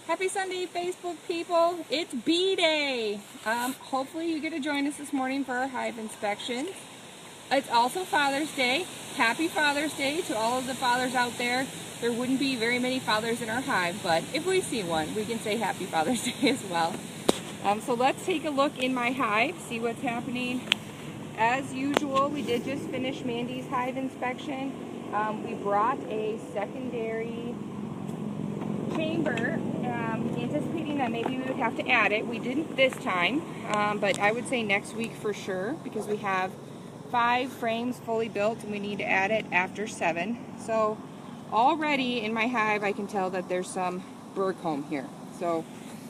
Happy Sunday, Facebook people. It's bee day. Hopefully you get to join us this morning for our hive inspection. It's also Father's Day. Happy Father's Day to all of the fathers out there. There wouldn't be very many fathers in our hive, but if we see one, we can say Happy Father's Day as well. So let's take a look in my hive, see what's happening. As usual, we did just finish Mandy's hive inspection. We brought a secondary chamber, anticipating that maybe we would have to add it. We didn't this time, but I would say next week for sure, because we have 5 frames fully built and we need to add it after 7. So already in my hive I can tell that there's some bird comb here. So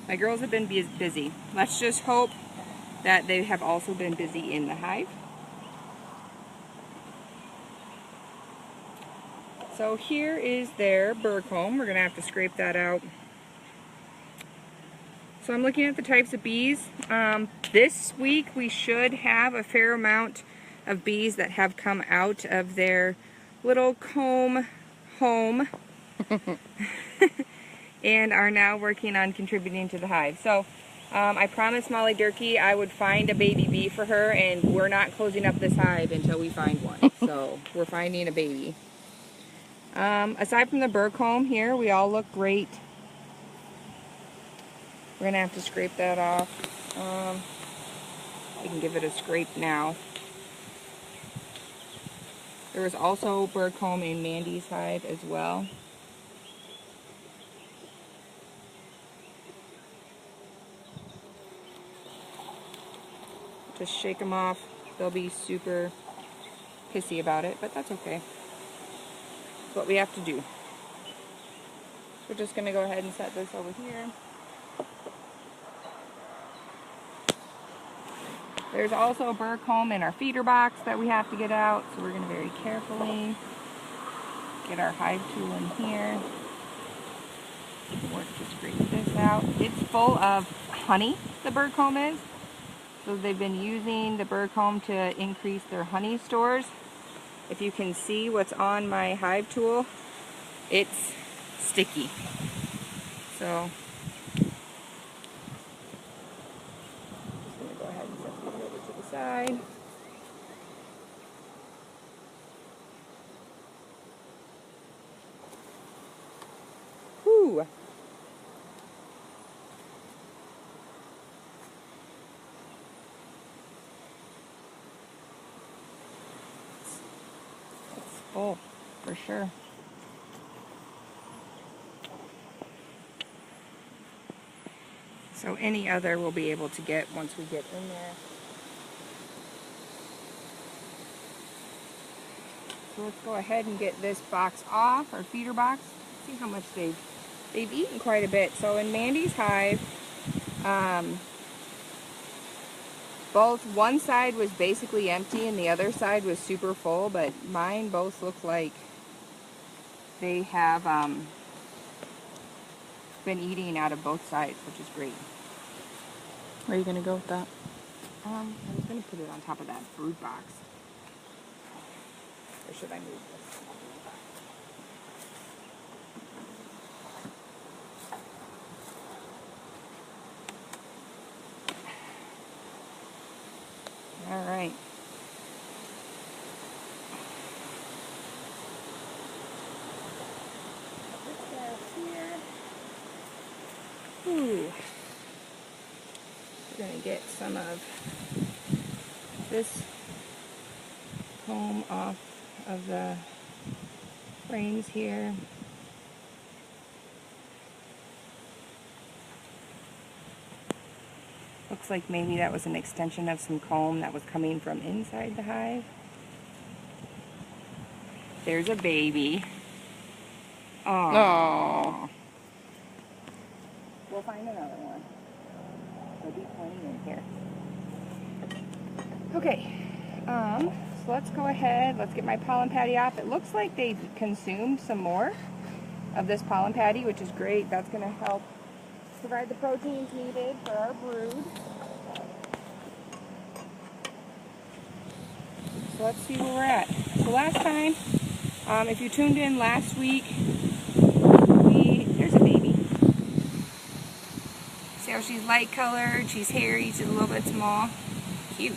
my girls have been busy. Let's just hope that they have also been busy in the hive. So here is their bird comb. We're going to have to scrape that out. So I'm looking at the types of bees. This week we should have a fair amount of bees that have come out of their little comb home and are now working on contributing to the hive. So I promised Molly Durkee I would find a baby bee for her, and we're not closing up this hive until we find one. So we're finding a baby. Aside from the bird comb here, we all look great. We're going to have to scrape that off. We can give it a scrape now. There was also bird comb in Mandy's hive as well. Just shake them off. They'll be super pissy about it, but that's okay. That's what we have to do. So we're just going to go ahead and set this over here. There's also a bird comb in our feeder box that we have to get out, so we're going to very carefully get our hive tool in here. Work to scrape this out. It's full of honey, the bird comb is. So they've been using the bird comb to increase their honey stores. If you can see what's on my hive tool, it's sticky. So side. Whew. It's full for sure. So any other we'll be able to get once we get in there. So let's go ahead and get this box off, our feeder box. See how much they've eaten quite a bit. So in Mandy's hive, both one side was basically empty and the other side was super full, but mine both look like they have been eating out of both sides, which is great. Where are you going to go with that? I was going to put it on top of that brood box. Or should I move this? All right. Put this down here. Ooh. We're going to get some of this comb off of the frames here. Looks like maybe that was an extension of some comb that was coming from inside the hive. There's a baby. Oh. We'll find another one. There'll be plenty in here. Okay. So let's go ahead, let's get my pollen patty off. It looks like they've consumed some more of this pollen patty, which is great. That's going to help provide the proteins needed for our brood. So let's see where we're at. So last time, if you tuned in last week, there's a baby. how she's light colored, she's hairy, she's a little bit small. Cute.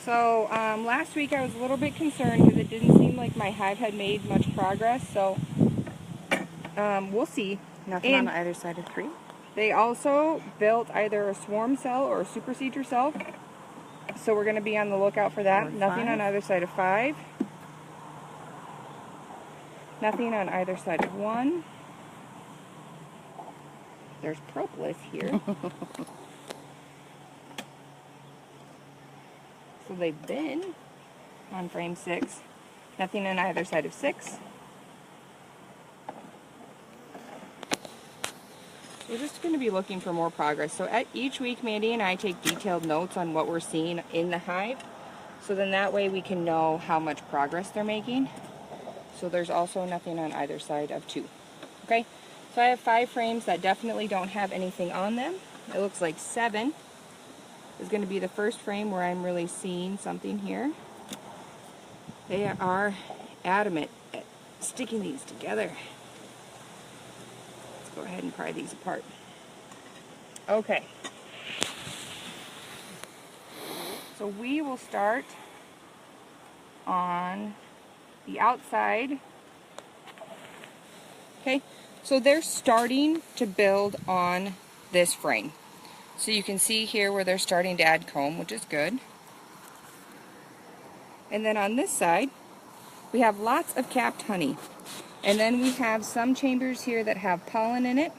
So last week I was a little bit concerned because it didn't seem like my hive had made much progress, so we'll see. Nothing on either side of 3. They also built either a swarm cell or a supersedure cell, so we're going to be on the lookout for that. Nothing on either side of 5. Nothing on either side of 1. There's propolis here. So they've been on frame 6. Nothing on either side of 6. We're just going to be looking for more progress. So at each week, Mandy and I take detailed notes on what we're seeing in the hive. So then that way we can know how much progress they're making. So there's also nothing on either side of 2. Okay, so I have 5 frames that definitely don't have anything on them. It looks like 7 is going to be the first frame where I'm really seeing something here. They are adamant at sticking these together. Let's go ahead and pry these apart. Okay. So we will start on the outside. Okay, so they're starting to build on this frame. So you can see here where they're starting to add comb, which is good. And then on this side, we have lots of capped honey. And then we have some chambers here that have pollen in it.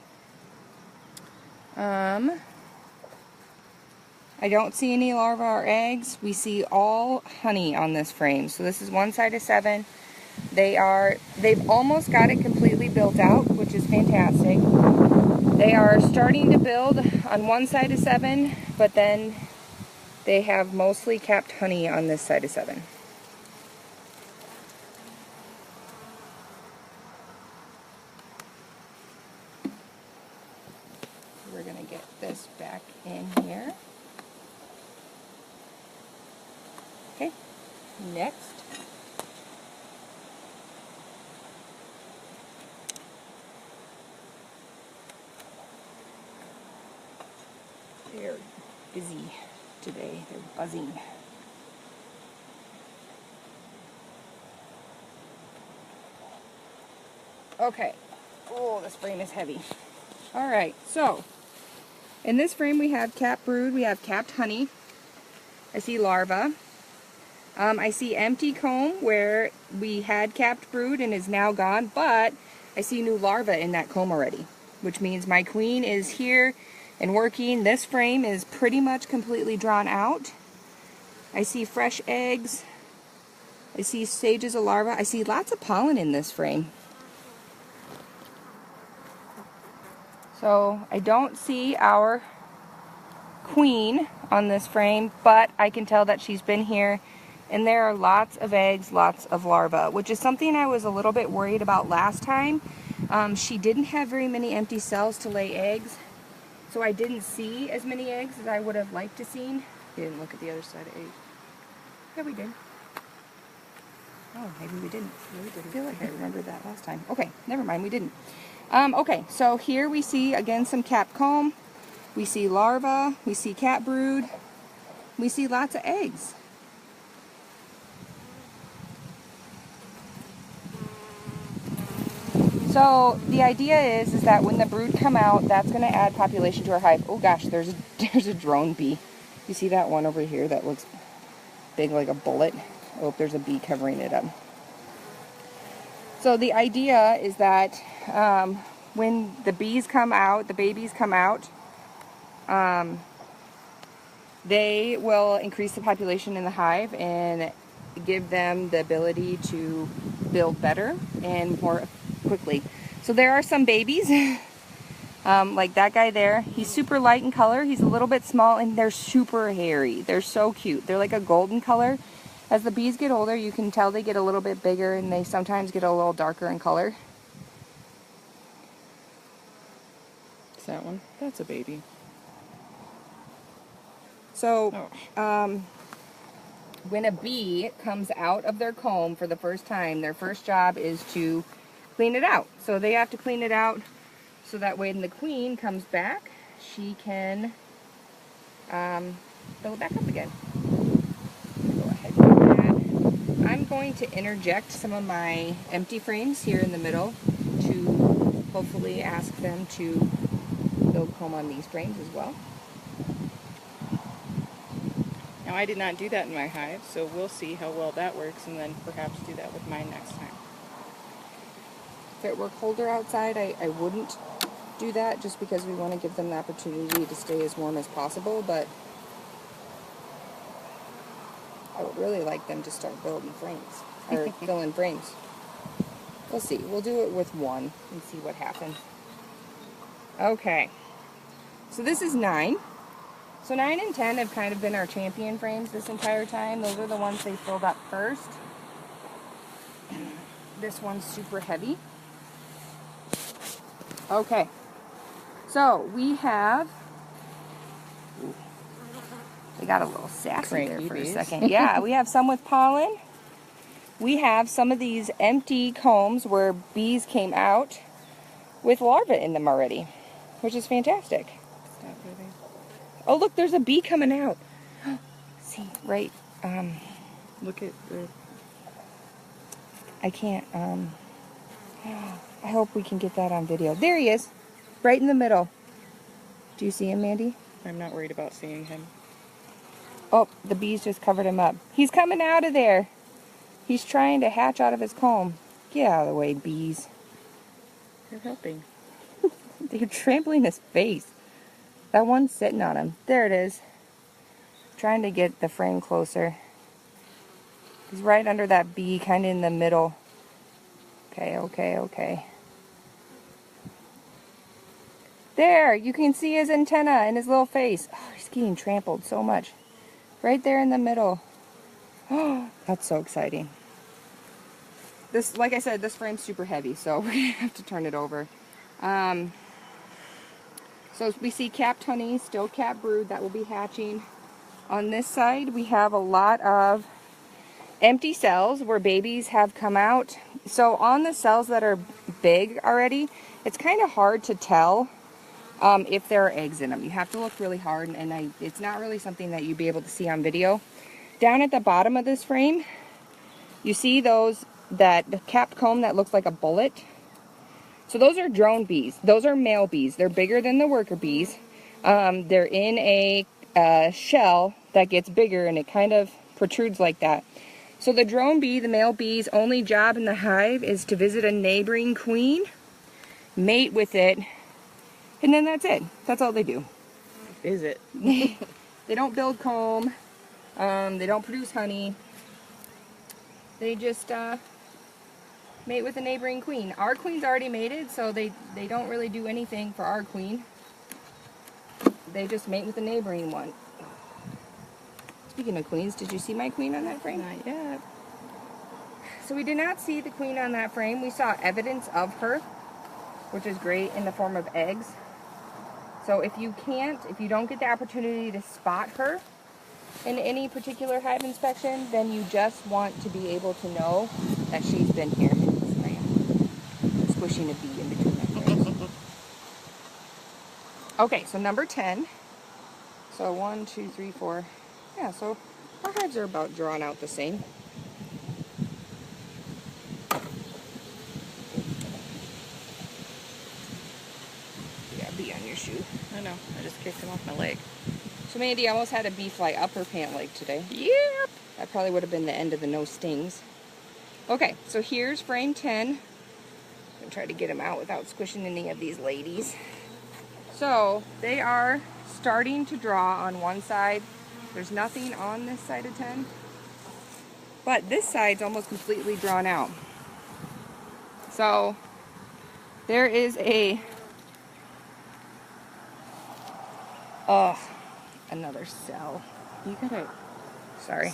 I don't see any larvae or eggs. We see all honey on this frame. So this is one side of 7. They've almost got it completely built out, which is fantastic. They are starting to build on one side of 7, but then they have mostly capped honey on this side of 7. We're going to get this back in here. Okay, next. They're busy today. They're buzzing. Okay. Oh, this frame is heavy. All right, so in this frame we have capped brood, we have capped honey. I see larvae. I see empty comb where we had capped brood and is now gone, but I see new larvae in that comb already, which means my queen is here and working. This frame is pretty much completely drawn out. I see fresh eggs. I see stages of larvae. I see lots of pollen in this frame. So I don't see our queen on this frame, but I can tell that she's been here, and there are lots of eggs, lots of larvae, which is something I was a little bit worried about last time. She didn't have very many empty cells to lay eggs, so I didn't see as many eggs as I would have liked to seen. You didn't look at the other side of 8. Yeah, we did. Oh, maybe we didn't. No, we didn't. I feel like I remembered that last time. Okay, never mind, we didn't. Okay, so here we see again some capped comb. We see larvae, we see capped brood, we see lots of eggs. So the idea is that when the brood come out, that's going to add population to our hive. Oh gosh, there's a drone bee. You see that one over here that looks big like a bullet? Oh, there's a bee covering it up. So the idea is that when the bees come out, the babies come out, they will increase the population in the hive and give them the ability to build better and more quickly. So there are some babies, like that guy there. He's super light in color. He's a little bit small, and they're super hairy. They're so cute. They're like a golden color. As the bees get older, you can tell they get a little bit bigger, and they sometimes get a little darker in color. Is that one? That's a baby. So, when a bee comes out of their comb for the first time, their first job is to clean it out. So they have to clean it out so that when the queen comes back, she can fill it back up again. Go ahead and do that. I'm going to interject some of my empty frames here in the middle to hopefully ask them to build comb on these frames as well. Now, I did not do that in my hive, so we'll see how well that works, and then perhaps do that with mine next time. If it were colder outside, I wouldn't do that just because we want to give them the opportunity to stay as warm as possible, but I would really like them to start building frames, or filling frames. We'll see. We'll do it with one and see what happens. Okay. So this is 9. So 9 and 10 have kind of been our champion frames this entire time. Those are the ones they filled up first. This one's super heavy. Okay. So we have... They got a little sassy there for a second. Yeah, we have some with pollen. We have some of these empty combs where bees came out with larvae in them already, which is fantastic. Oh, look, there's a bee coming out. See, right, Look at the... I can't, I hope we can get that on video. There he is, right in the middle. Do you see him, Mandy? I'm not worried about seeing him. Oh, the bees just covered him up. He's coming out of there. He's trying to hatch out of his comb. Get out of the way, bees. You're helping. They're trampling his face. That one's sitting on him. There it is. Trying to get the frame closer. He's right under that bee, kind of in the middle. Okay, okay, okay. There, you can see his antenna and his little face. Oh, he's getting trampled so much. Right there in the middle. Oh, that's so exciting. This, like I said, this frame's super heavy, so we're gonna have to turn it over. So we see capped honey, still capped brood, that will be hatching. On this side, we have a lot of empty cells where babies have come out. So on the cells that are big already, it's kind of hard to tell if there are eggs in them. You have to look really hard, and it's not really something that you'd be able to see on video. Down at the bottom of this frame, you see that capped comb that looks like a bullet. So those are drone bees. Those are male bees. They're bigger than the worker bees. They're in a shell that gets bigger, and it kind of protrudes like that. So the drone bee, the male bee's only job in the hive is to visit a neighboring queen, mate with it, and then that's it. That's all they do. Visit. They don't build comb. They don't produce honey. They just mate with a neighboring queen. Our queen's already mated, so they don't really do anything for our queen. They just mate with the neighboring one. Speaking of queens, did you see my queen on that frame? Not yet. So we did not see the queen on that frame. We saw evidence of her, which is great, in the form of eggs. So if you don't get the opportunity to spot her in any particular hive inspection, then you just want to be able to know that she's been here. Sorry, I'm squishing a bee in between my fingers. Okay, so number 10. So 1, 2, 3, 4. Yeah, so our hives are about drawn out the same. Yeah, bee on your shoe. I know. I just kicked him off my leg. So Mandy almost had a bee fly up her pant leg today. Yep. That probably would have been the end of the no stings. Okay, so here's frame 10. I'm going to try to get them out without squishing any of these ladies. So they are starting to draw on one side. There's nothing on this side of 10. But this side's almost completely drawn out. So there is another cell. You gotta Sorry.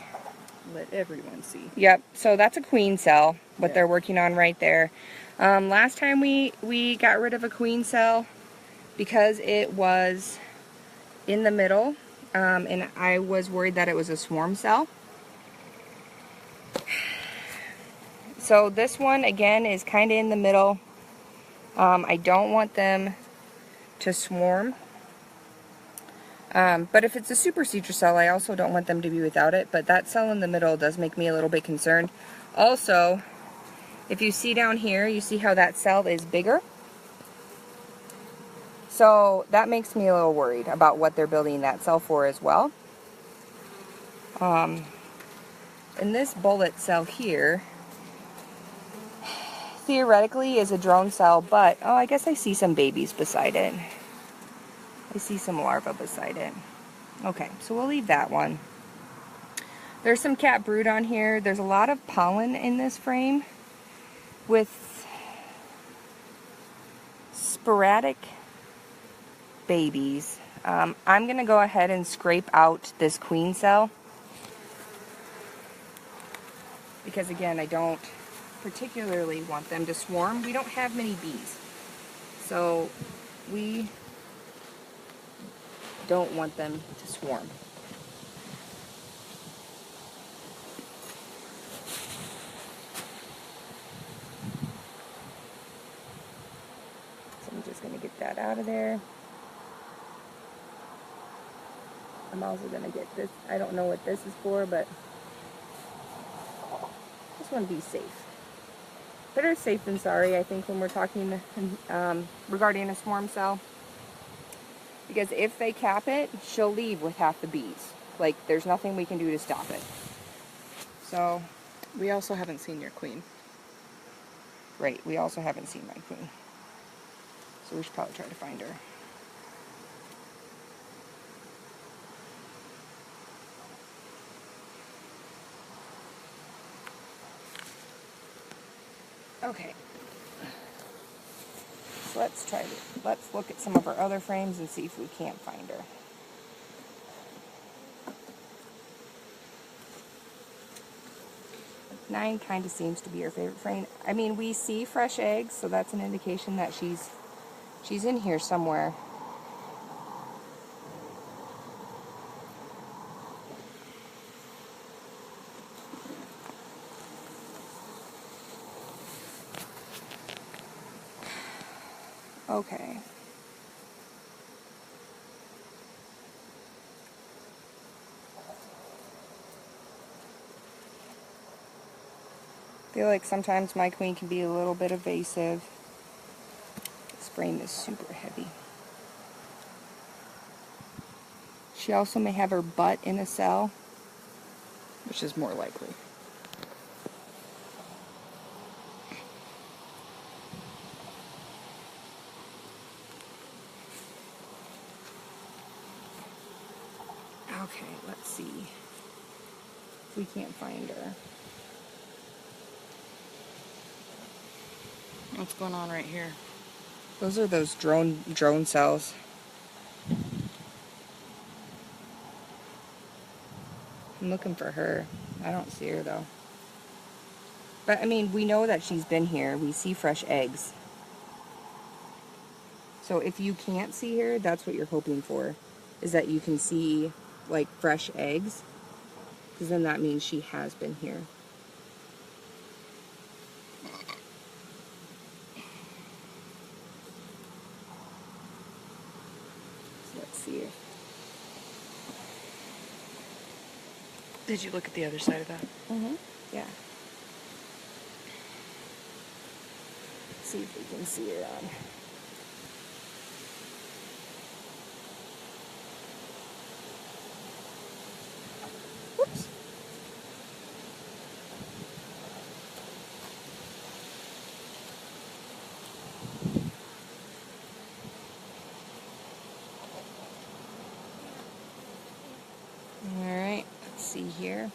let everyone see. Yep, so that's a queen cell, what Yeah. they're working on right there. Last time we got rid of a queen cell because it was in the middle, and I was worried that it was a swarm cell. So this one, again, is kind of in the middle. I don't want them to swarm. But if it's a supersedure cell, I also don't want them to be without it. But that cell in the middle does make me a little bit concerned. Also, if you see down here, you see how that cell is bigger? So that makes me a little worried about what they're building that cell for as well. And this bullet cell here, theoretically is a drone cell, but, oh, I guess I see some babies beside it. I see some larvae beside it. Okay, so we'll leave that one. There's some cat brood on here. There's a lot of pollen in this frame with sporadic babies. I'm going to go ahead and scrape out this queen cell because, again, I don't particularly want them to swarm. We don't have many bees, so we don't want them to swarm. So I'm just going to get that out of there. I'm also going to get this. I don't know what this is for, but I just want to be safe. Better safe than sorry, I think, when we're talking regarding a swarm cell. Because if they cap it, she'll leave with half the bees. Like, there's nothing we can do to stop it. So, We also haven't seen your queen. right, we also haven't seen my queen. So we should probably try to find her. Okay. So let's look at some of our other frames and see if we can't find her. Nine kind of seems to be her favorite frame. I mean, we see fresh eggs, so that's an indication that she's in here somewhere. Okay. I feel like sometimes my queen can be a little bit evasive. This frame is super heavy. She also may have her butt in a cell. Which is more likely. Okay, let's see if we can't find her. What's going on right here? Those are those drone cells. I'm looking for her. I don't see her though. But I mean, we know that she's been here. We see fresh eggs. So if you can't see her, that's what you're hoping for, is that you can see like fresh eggs, because then that means she has been here. So let's see her. Did you look at the other side of that? Mm-hmm. Yeah. Let's see if we can see her on. Whoops. Alright, let's see here.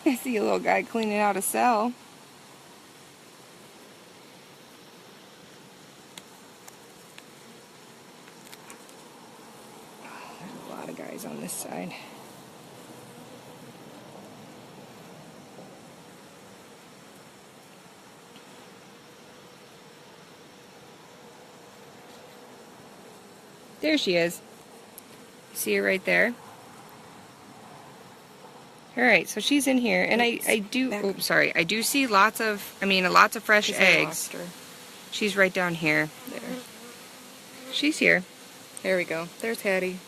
I see a little guy cleaning out a cell. There's a lot of guys guys on this side. There she is. See her right there? Alright, so she's in here, and I do, oops, sorry, I do see lots of fresh eggs. She's right down here. There. She's here. There we go. There's Hattie.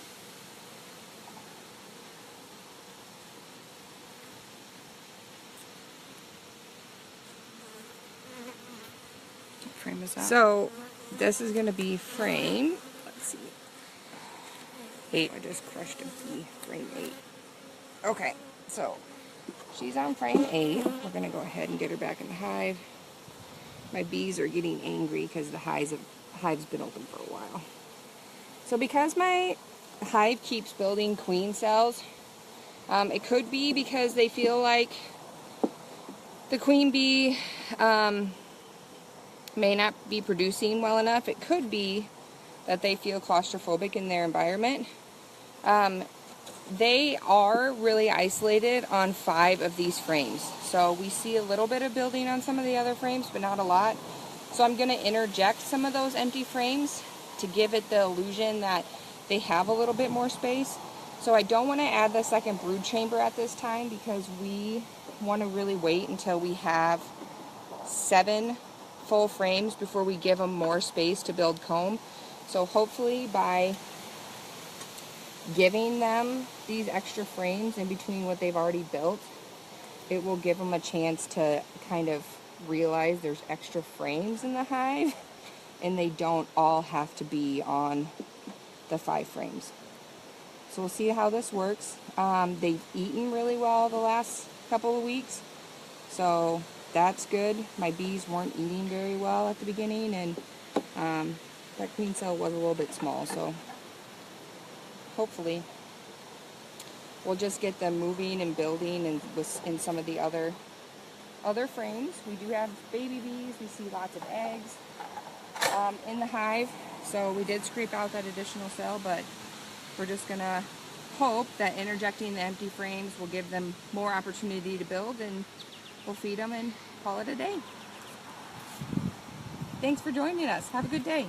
What frame is that? So, this is going to be frame, let's see, 8. I just crushed a bee, frame 8. Okay, so she's on frame 8. We're going to go ahead and get her back in the hive. My bees are getting angry because the hive's been open for a while. So because my hive keeps building queen cells, it could be because they feel like the queen bee may not be producing well enough. It could be that they feel claustrophobic in their environment. They are really isolated on 5 of these frames. So we see a little bit of building on some of the other frames, but not a lot. So I'm going to interject some of those empty frames to give it the illusion that they have a little bit more space. So I don't want to add the second brood chamber at this time because we want to really wait until we have 7 full frames before we give them more space to build comb. So hopefully by giving them these extra frames in between what they've already built, it will give them a chance to kind of realize there's extra frames in the hive and they don't all have to be on the 5 frames. So we'll see how this works. They've eaten really well the last couple of weeks, so that's good. My bees weren't eating very well at the beginning, and that queen cell was a little bit small, so hopefully we'll just get them moving and building and in some of the other frames. We do have baby bees. We see lots of eggs in the hive, so we did scrape out that additional cell, but we're just gonna hope that interjecting the empty frames will give them more opportunity to build, and we'll feed them and call it a day. Thanks for joining us. Have a good day.